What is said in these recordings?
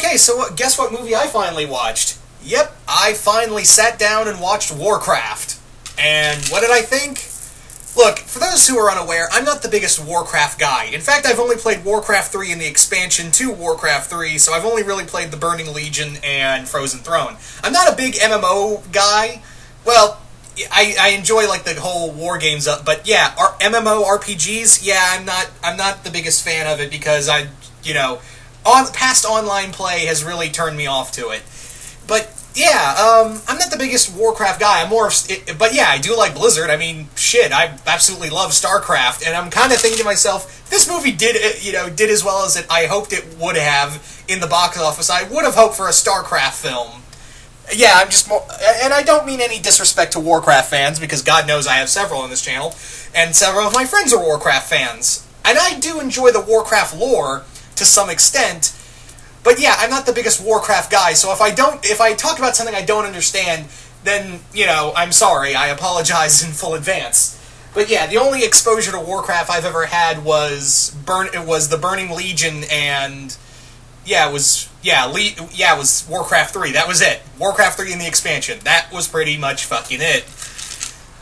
Okay, so guess what movie I finally watched? Yep, I finally sat down and watched Warcraft. And what did I think? Look, for those who are unaware, I'm not the biggest Warcraft guy. In fact, I've only played Warcraft 3 and the expansion to Warcraft 3, so I've only really played the Burning Legion and Frozen Throne. I'm not a big MMO guy. Well, I enjoy like the whole war games, but yeah, MMO RPGs, yeah, I'm not the biggest fan of it because past online play has really turned me off to it. But yeah, I'm not the biggest Warcraft guy. I'm more of, but yeah, I do like Blizzard. I mean, shit, I absolutely love StarCraft, and I'm kind of thinking to myself, this movie did as well as I hoped it would have in the box office. I would have hoped for a StarCraft film. Yeah, I'm just more, and I don't mean any disrespect to Warcraft fans, because God knows I have several on this channel, and several of my friends are Warcraft fans. And I do enjoy the Warcraft lore to some extent, but yeah, I'm not the biggest Warcraft guy, so if I talk about something I don't understand, then, I'm sorry, I apologize in full advance. But yeah, the only exposure to Warcraft I've ever had was the Burning Legion, and it was Warcraft 3, that was it. Warcraft 3 and the expansion, that was pretty much fucking it.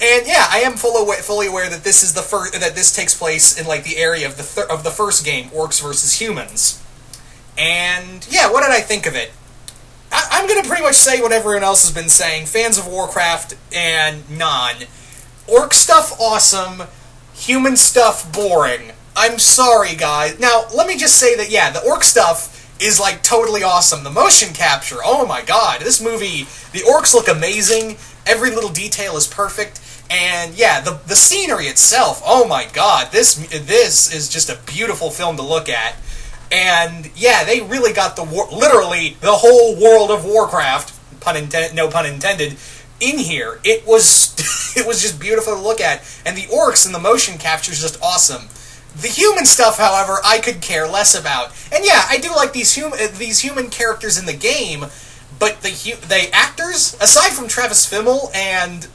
And yeah, I am fully aware that this is that this takes place in like the area of the first game, Orcs versus Humans. And yeah, what did I think of it? I'm going to pretty much say what everyone else has been saying. Fans of Warcraft and non. Orc stuff, awesome. Human stuff, boring. I'm sorry, guys. Now, let me just say that, yeah, the orc stuff is, like, totally awesome. The motion capture, oh my god. This movie, the orcs look amazing. Every little detail is perfect. And, yeah, the scenery itself, oh my god. This is just a beautiful film to look at. And, yeah, they really got literally the whole world of Warcraft, no pun intended, in here. It was it was just beautiful to look at. And the orcs and the motion capture is just awesome. The human stuff, however, I could care less about. And yeah, I do like these human characters in the game, but the actors, aside from Travis Fimmel and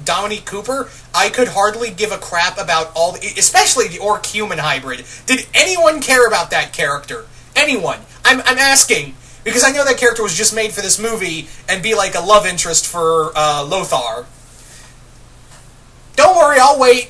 Dominique Cooper, I could hardly give a crap about especially the orc-human hybrid. Did anyone care about that character? Anyone? I'm asking, because I know that character was just made for this movie and be like a love interest for Lothar. Don't worry, I'll wait.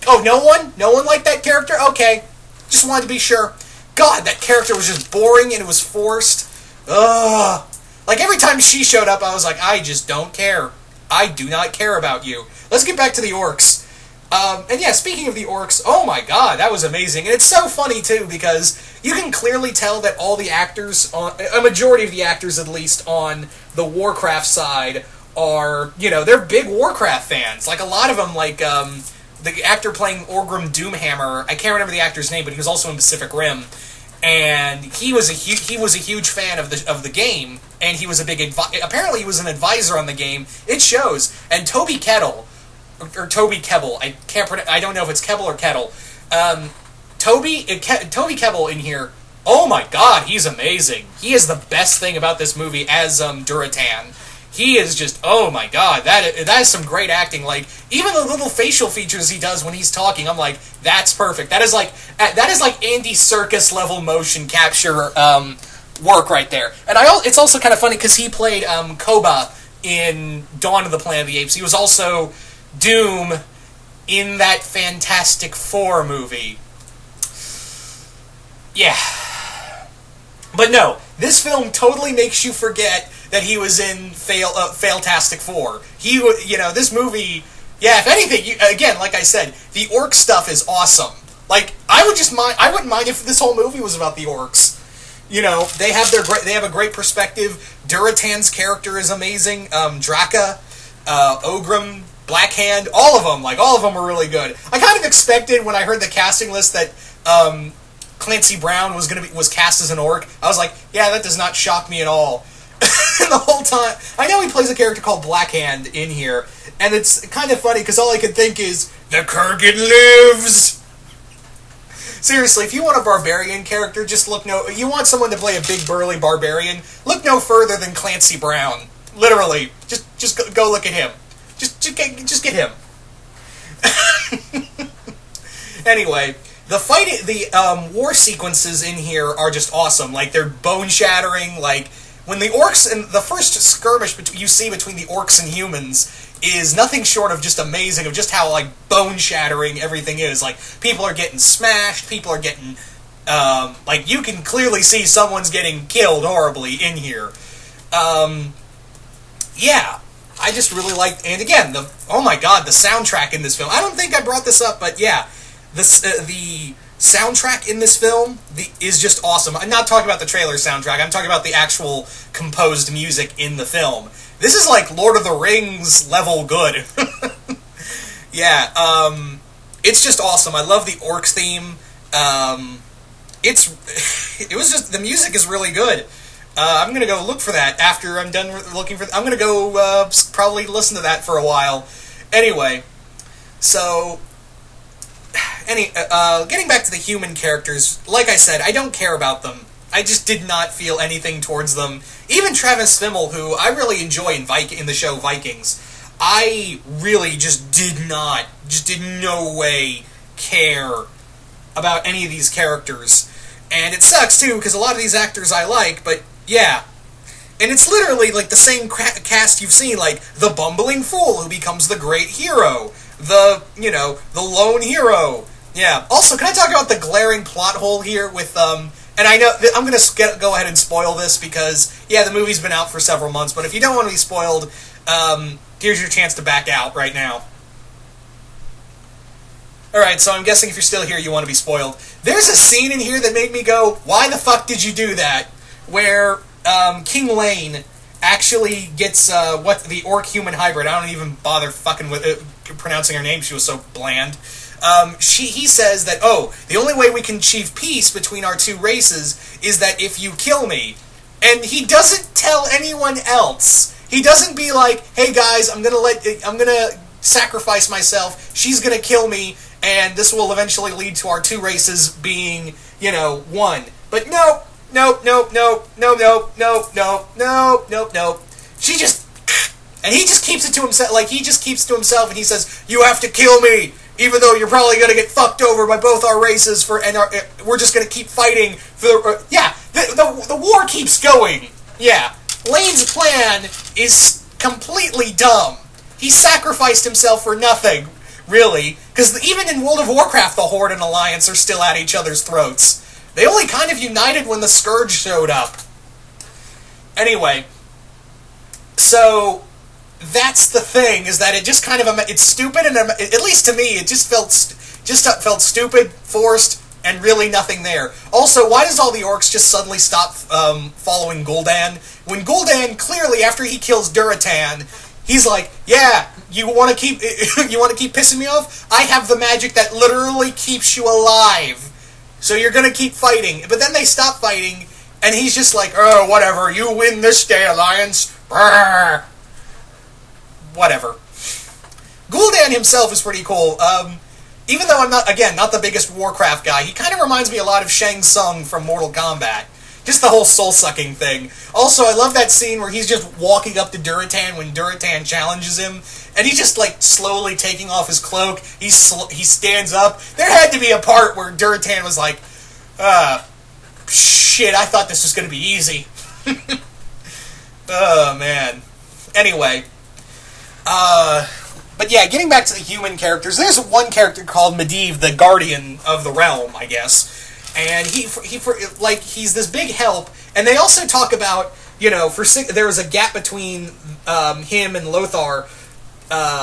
Oh, no one? No one liked that character? Okay. Just wanted to be sure. God, that character was just boring and it was forced. Ugh. Like, every time she showed up, I was like, I just don't care. I do not care about you. Let's get back to the orcs. And yeah, speaking of the orcs, oh my god, that was amazing. And it's so funny, too, because you can clearly tell that all the actors, a majority of the actors at least, on the Warcraft side are, they're big Warcraft fans. Like, a lot of them, like, the actor playing Orgrim Doomhammer, I can't remember the actor's name, but he was also in Pacific Rim, and he was a huge fan of the game, and he was a big apparently he was an advisor on the game. It shows. And Toby Kettle, or Toby Kebbell, I don't know if it's Kebbell or Kettle. Toby Kebbell in here. Oh my god, he's amazing. He is the best thing about this movie as Duratan. He is just, oh my god, that is some great acting. Like, even the little facial features he does when he's talking, I'm like, that's perfect. That is like Andy Serkis level motion capture work right there. And it's also kind of funny because he played Koba in Dawn of the Planet of the Apes. He was also Doom in that Fantastic Four movie. Yeah. But no, this film totally makes you forget that he was in Failtastic Four. This movie, yeah, if anything, again, like I said, the orc stuff is awesome. Like, I wouldn't mind if this whole movie was about the orcs. They have a great perspective. Duratan's character is amazing. Draka, Ogrim, Blackhand, all of them were really good. I kind of expected when I heard the casting list that Clancy Brown was cast as an orc. I was like, yeah, that does not shock me at all. The whole time, I know he plays a character called Blackhand in here, and it's kind of funny because all I could think is, the Kurgan lives! Seriously, if you want a barbarian character, you want someone to play a big burly barbarian, look no further than Clancy Brown. Literally. Just go look at him. Just get him. Anyway, the war sequences in here are just awesome. Like, they're bone-shattering. Like, when the orcs, and the first skirmish you see between the orcs and humans is nothing short of just amazing, of just how, like, bone-shattering everything is. Like, people are getting smashed, people are getting, like, you can clearly see someone's getting killed horribly in here. Yeah, I just really liked, and again, oh my god, the soundtrack in this film. I don't think I brought this up, but yeah, the soundtrack in this film is just awesome. I'm not talking about the trailer soundtrack, I'm talking about the actual composed music in the film. This is like Lord of the Rings level good. Yeah, it's just awesome. I love the orcs theme. It was just, the music is really good. I'm gonna go look for that after I'm done looking for. I'm gonna go probably listen to that for a while. Anyway, so getting back to the human characters, like I said, I don't care about them. I just did not feel anything towards them. Even Travis Fimmel, who I really enjoy in the show Vikings, I really just did no way care about any of these characters. And it sucks, too, because a lot of these actors I like, but yeah. And it's literally like the same cast you've seen, like the bumbling fool who becomes the great hero, the lone hero. Yeah. Also, can I talk about the glaring plot hole here with, and I know, I'm going to go ahead and spoil this because, yeah, the movie's been out for several months, but if you don't want to be spoiled, here's your chance to back out right now. Alright, so I'm guessing if you're still here, you want to be spoiled. There's a scene in here that made me go, why the fuck did you do that? Where King Lane actually gets the orc-human hybrid. I don't even bother fucking with pronouncing her name, she was so bland. He says that, the only way we can achieve peace between our two races is that if you kill me. And he doesn't tell anyone else. He doesn't be like, hey guys, I'm gonna sacrifice myself, she's gonna kill me, and this will eventually lead to our two races being, one. But nope. She just, and he just keeps it to himself, and he says, you have to kill me, even though you're probably gonna get fucked over by both our races, we're just gonna keep fighting for the war keeps going. Yeah. Lane's plan is completely dumb. He sacrificed himself for nothing, really, because even in World of Warcraft, the Horde and Alliance are still at each other's throats. They only kind of united when the Scourge showed up. Anyway, so that's the thing, is that it just kind of, it's stupid, and at least to me, it just felt stupid, forced, and really nothing there. Also, why does all the orcs just suddenly stop following Gul'dan? When Gul'dan, clearly, after he kills Duratan, he's like, yeah, you want to keep pissing me off? I have the magic that literally keeps you alive. So you're going to keep fighting. But then they stop fighting, and he's just like, oh, whatever, you win this day, Alliance. Brrr. Whatever. Gul'dan himself is pretty cool. Even though I'm not the biggest Warcraft guy, he kind of reminds me a lot of Shang Tsung from Mortal Kombat. Just the whole soul-sucking thing. Also, I love that scene where he's just walking up to Duratan when Duratan challenges him, and he's just, like, slowly taking off his cloak. He stands up. There had to be a part where Duratan was like, shit, I thought this was going to be easy. Oh, man. Anyway. But yeah, getting back to the human characters, there's one character called Medivh, the Guardian of the Realm, I guess. And he's this big help, and they also talk about, there was a gap between him and Lothar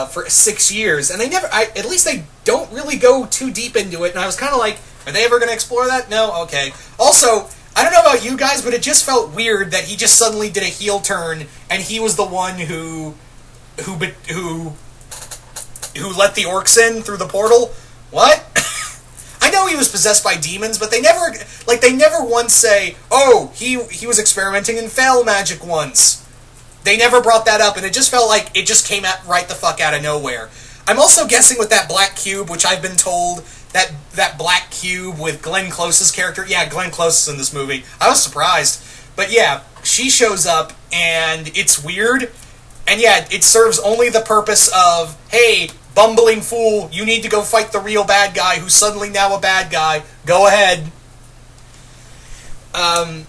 for 6 years, and at least they don't really go too deep into it, and I was kind of like, are they ever going to explore that? No? Okay. Also, I don't know about you guys, but it just felt weird that he just suddenly did a heel turn, and he was the one who let the orcs in through the portal. What? I know he was possessed by demons, but they never once say, oh, he was experimenting in fel magic once. They never brought that up, and it just felt like it just came right the fuck out of nowhere. I'm also guessing with that black cube, which I've been told, that black cube with Glenn Close's character, yeah, Glenn Close is in this movie. I was surprised. But yeah, she shows up, and it's weird, and yeah, it serves only the purpose of, hey, bumbling fool, you need to go fight the real bad guy who's suddenly now a bad guy. Go ahead.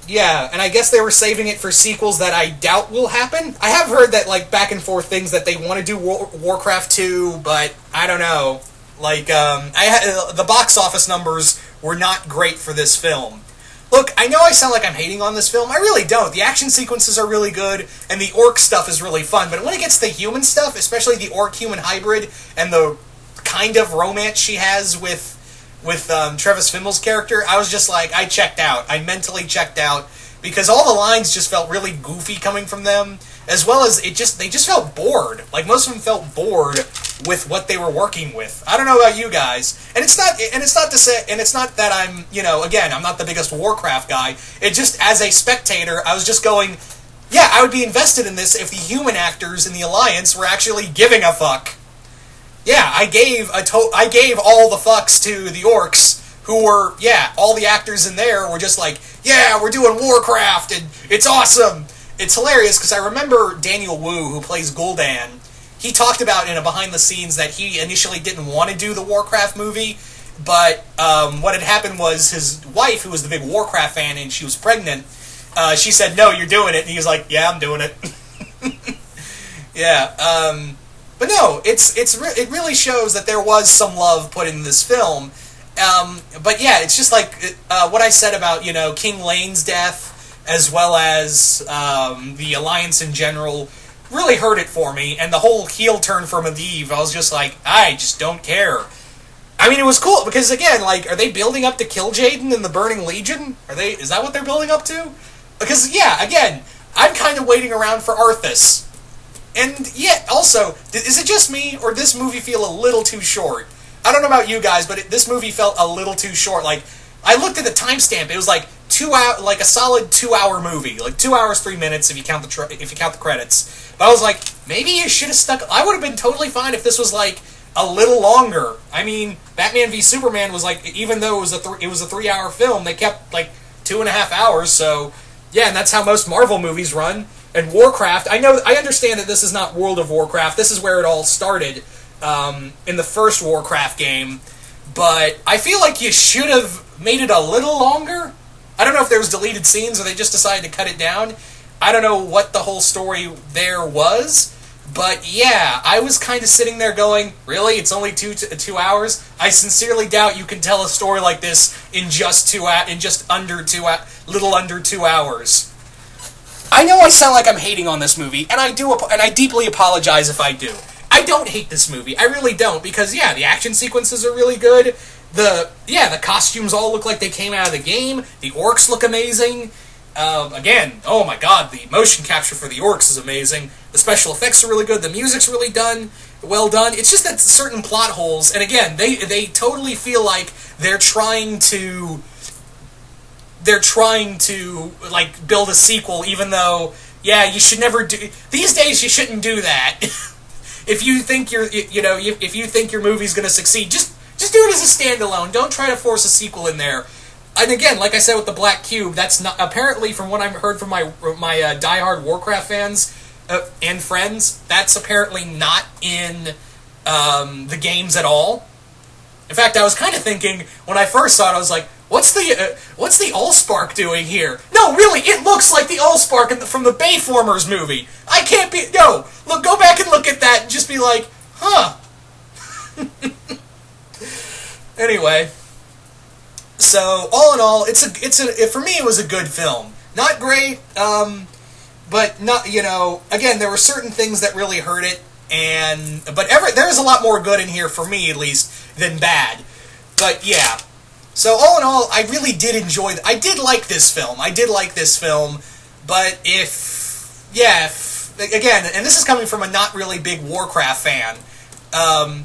Yeah, and I guess they were saving it for sequels that I doubt will happen. I have heard that, like, back and forth things that they want to do Warcraft 2, but I don't know. Like, the box office numbers were not great for this film. Look, I know I sound like I'm hating on this film. I really don't. The action sequences are really good, and the orc stuff is really fun. But when it gets to the human stuff, especially the orc-human hybrid, and the kind of romance she has with Travis Fimmel's character, I was just like, I checked out. I mentally checked out. Because all the lines just felt really goofy coming from them, as well as they just felt bored. Like, most of them felt bored with what they were working with. I don't know about you guys. And it's not that I'm, again, I'm not the biggest Warcraft guy. It just, as a spectator, I was just going, yeah, I would be invested in this if the human actors in the Alliance were actually giving a fuck. Yeah, I gave all the fucks to the orcs, who were, all the actors in there were just like, yeah, we're doing Warcraft, and it's awesome. It's hilarious, because I remember Daniel Wu, who plays Gul'dan, he talked about in a behind-the-scenes that he initially didn't want to do the Warcraft movie, but what had happened was his wife, who was the big Warcraft fan, and she was pregnant, she said, no, you're doing it, and he was like, yeah, I'm doing it. Yeah, but no, it really shows that there was some love put in this film. But yeah, it's just like what I said about, King Lane's death, as well as the Alliance in general, really hurt it for me. And the whole heel turn for Medivh, I was just like, I just don't care. I mean, it was cool, because again, like, are they building up to kill Jaden in the Burning Legion? Is that what they're building up to? Because, yeah, again, I'm kind of waiting around for Arthas. And, yeah, also, is it just me, or did this movie feel a little too short? I don't know about you guys, but this movie felt a little too short. Like, I looked at the timestamp; it was like a solid 2-hour movie, like 2 hours 3 minutes if you count the credits. But I was like, maybe you should have stuck. I would have been totally fine if this was like a little longer. I mean, Batman v Superman was like, even though it was a 3-hour film, they kept like 2.5 hours. So yeah, and that's how most Marvel movies run. And Warcraft, I understand that this is not World of Warcraft. This is where it all started. In the first Warcraft game, but I feel like you should have made it a little longer. I don't know if there was deleted scenes or they just decided to cut it down. I don't know what the whole story there was, but yeah, I was kind of sitting there going, really? It's only 2 hours? I sincerely doubt you can tell a story like this in little under 2 hours. I know I sound like I'm hating on this movie, and I deeply apologize if I do. I don't hate this movie. I really don't, because, yeah, the action sequences are really good. The costumes all look like they came out of the game. The orcs look amazing. Again, oh my god, the motion capture for the orcs is amazing. The special effects are really good. The music's really well done. It's just that certain plot holes, and again, they totally feel like they're trying to like build a sequel, even though, yeah, you should never do. These days, you shouldn't do that. If you think your movie's going to succeed, just do it as a standalone. Don't try to force a sequel in there. And again, like I said with the Black Cube, that's not, apparently from what I've heard from my diehard Warcraft fans and friends, that's apparently not in the games at all. In fact, I was kind of thinking when I first saw it, I was like, what's the Allspark doing here? No, really, it looks like the Allspark from the Bayformers movie. I can't be... No, look, go back and look at that and just be like, huh. Anyway, so all in all, for me it was a good film. Not great, but not, again, there were certain things that really hurt it, but there's a lot more good in here, for me at least, than bad. But yeah. So all in all, I really did enjoy I did like this film. But again, and this is coming from a not really big Warcraft fan.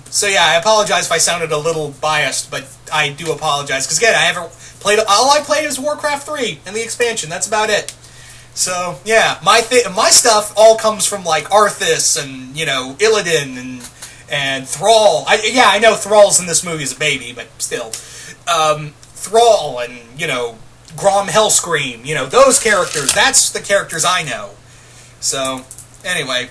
So yeah, I apologize if I sounded a little biased, but I do apologize. Because again, I haven't played, all I played is Warcraft 3 and the expansion. That's about it. So yeah, my stuff all comes from like Arthas and, Illidan and Thrall. I know Thrall's in this movie as a baby, but still. Thrall and, Grom Hellscream, those characters, that's the characters I know. So, anyway.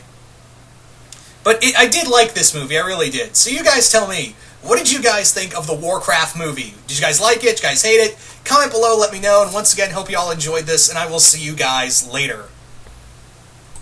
But I did like this movie, I really did. So you guys tell me, what did you guys think of the Warcraft movie? Did you guys like it? Did you guys hate it? Comment below, let me know, and once again, hope you all enjoyed this, and I will see you guys later.